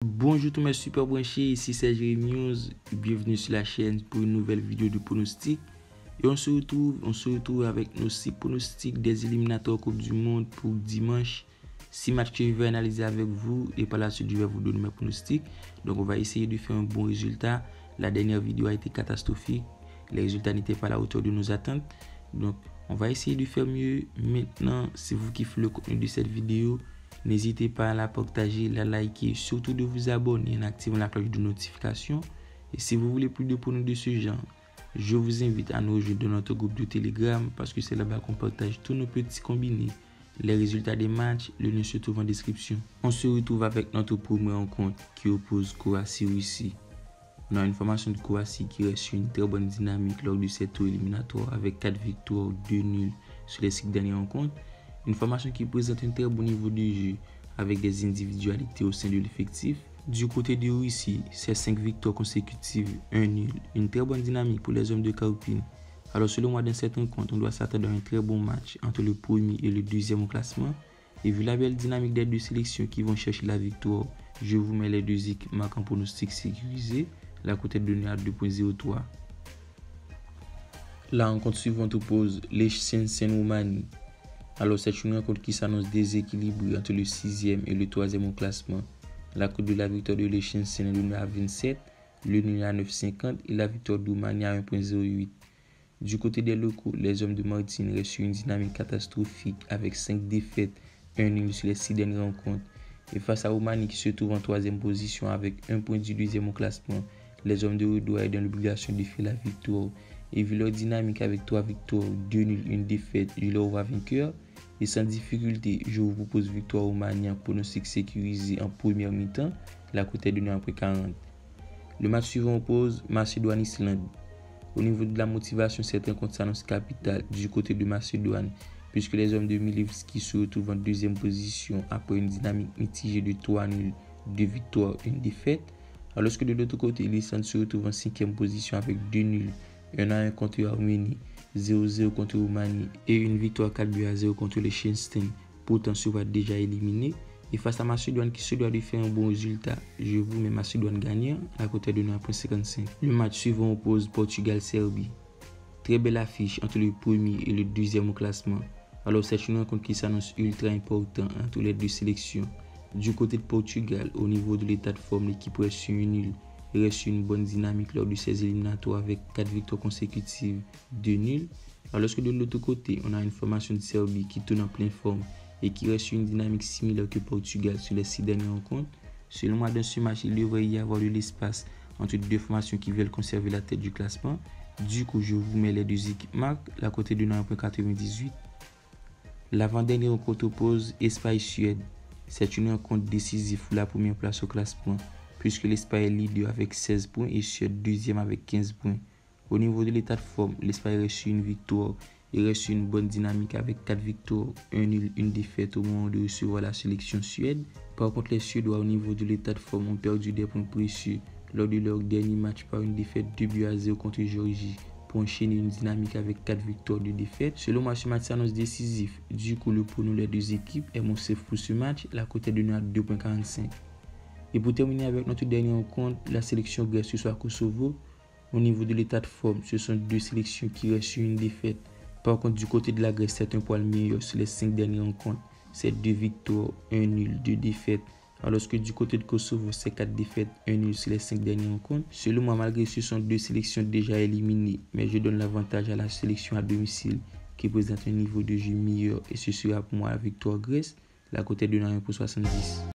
Bonjour tous mes super branchés, ici c'est Jérémy News, bienvenue sur la chaîne pour une nouvelle vidéo de pronostic. Et on se retrouve avec nos 6 pronostics des éliminatoires Coupe du Monde pour dimanche. 6 matchs que je vais analyser avec vous et par la suite je vais vous donner mes pronostics. Donc on va essayer de faire un bon résultat. La dernière vidéo a été catastrophique, les résultats n'étaient pas à la hauteur de nos attentes. Donc on va essayer de faire mieux. Maintenant, si vous kiffez le contenu de cette vidéo, n'hésitez pas à la partager, la liker, surtout de vous abonner en activant la cloche de notification. Et si vous voulez plus de pronos de ce genre, je vous invite à nous rejoindre dans notre groupe de Telegram parce que c'est là-bas qu'on partage tous nos petits combinés, les résultats des matchs, le lien se trouve en description. On se retrouve avec notre première rencontre qui oppose Croatie-Russie. On a une formation de Croatie qui reste sur une très bonne dynamique lors de cette tour éliminatoire avec 4 victoires, 2 nuls sur les 5 dernières rencontres. Une formation qui présente un très bon niveau de jeu avec des individualités au sein de l'effectif. Du côté de Russie, c'est 5 victoires consécutives, 1 nul, une très bonne dynamique pour les hommes de Karpin. Alors selon moi, dans cette rencontre, on doit s'attendre à un très bon match entre le premier et le deuxième au classement. Et vu la belle dynamique des deux sélections qui vont chercher la victoire, je vous mets les deux équipes marquant pronostic sécurisé. La cote est donnée à 2.03. La rencontre suivante oppose Liechtenstein-Roumanie. Alors c'est une rencontre qui s'annonce déséquilibrée entre le 6e et le 3e au classement. La cote de la victoire de Liechtenstein est donnée à 27, le nul à 9,50 et la victoire de Roumanie à 1.08. Du côté des locaux, les hommes de Martin restent sur une dynamique catastrophique avec 5 défaites, 1 nul sur les 6 dernières rencontres. Et face à Roumanie qui se trouve en 3e position avec 1 point du 2e au classement, les hommes de Redouane est dans l'obligation de faire la victoire. Et vu leur dynamique avec 3 victoires, 2 nuls, 1 défaite, je leur vois vainqueur. Et sans difficulté, je vous propose victoire Roumanie en pronostic sécurisé en première mi-temps. La cote est donnée après 40. Le match suivant oppose Macédoine-Islande. Au niveau de la motivation, cette rencontre s'annonce capitale du côté de Macédoine, puisque les hommes de Milevski se retrouvent en 2e position après une dynamique mitigée de 3 nuls, 2 victoires, 1 défaite. Alors que de l'autre côté, l'Islande se retrouve en 5e position avec 2 nuls, 1-1 contre Arménie, 0-0 contre Roumanie et une victoire 4-0 contre les Liechtenstein. Pourtant, se voit déjà éliminé. Et face à Macédoine qui se doit de faire un bon résultat, je vous mets Macédoine gagnant à côté de 1.55. Le match suivant oppose Portugal-Serbie. Très belle affiche entre le premier et le deuxième au classement. Alors c'est une rencontre qui s'annonce ultra importante entre les deux sélections. Du côté de Portugal, au niveau de l'état de forme, l'équipe reste sur une nul. Il reste une bonne dynamique lors de ces éliminatoires avec 4 victoires consécutives, 2 nuls. Alors que de l'autre côté, on a une formation de Serbie qui tourne en pleine forme et qui reste sur une dynamique similaire que Portugal sur les 6 dernières rencontres. Selon moi, dans ce match, il devrait y avoir de l'espace entre les deux formations qui veulent conserver la tête du classement. Du coup, je vous mets les deux équipes marques, la cote est de 1.98. L'avant-dernière rencontre oppose Espagne-Suède. C'est une rencontre décisive pour la première place au classement, puisque l'Espagne est leader avec 16 points et Suède deuxième avec 15 points. Au niveau de l'état de forme, l'Espagne reste sur une victoire et reste sur une bonne dynamique avec 4 victoires, 1 nul, 1 défaite au moment de recevoir la sélection Suède. Par contre, les Suédois au niveau de l'état de forme ont perdu des points précieux lors de leur dernier match par une défaite 2-0 contre Géorgie pour enchaîner une dynamique avec 4 victoires, 2 défaites. Selon moi, ce match s'annonce décisif. Du coup, le prono les deux équipes est mon safe pour ce match. La cote est donnée à 2.45. Et pour terminer avec notre dernière rencontre, la sélection Grèce ce soir Kosovo. Au niveau de l'état de forme, ce sont deux sélections qui restent sur une défaite. Par contre, du côté de la Grèce, c'est un poil meilleur sur les 5 dernières rencontres. C'est 2 victoires, 1 nul, 2 défaites. Alors que du côté de Kosovo, c'est 4 défaites, 1 nul sur les 5 dernières rencontres. Selon moi, malgré ce sont deux sélections déjà éliminées, mais je donne l'avantage à la sélection à domicile qui présente un niveau de jeu meilleur et ce sera pour moi la victoire Grèce. La cote est de 1.70.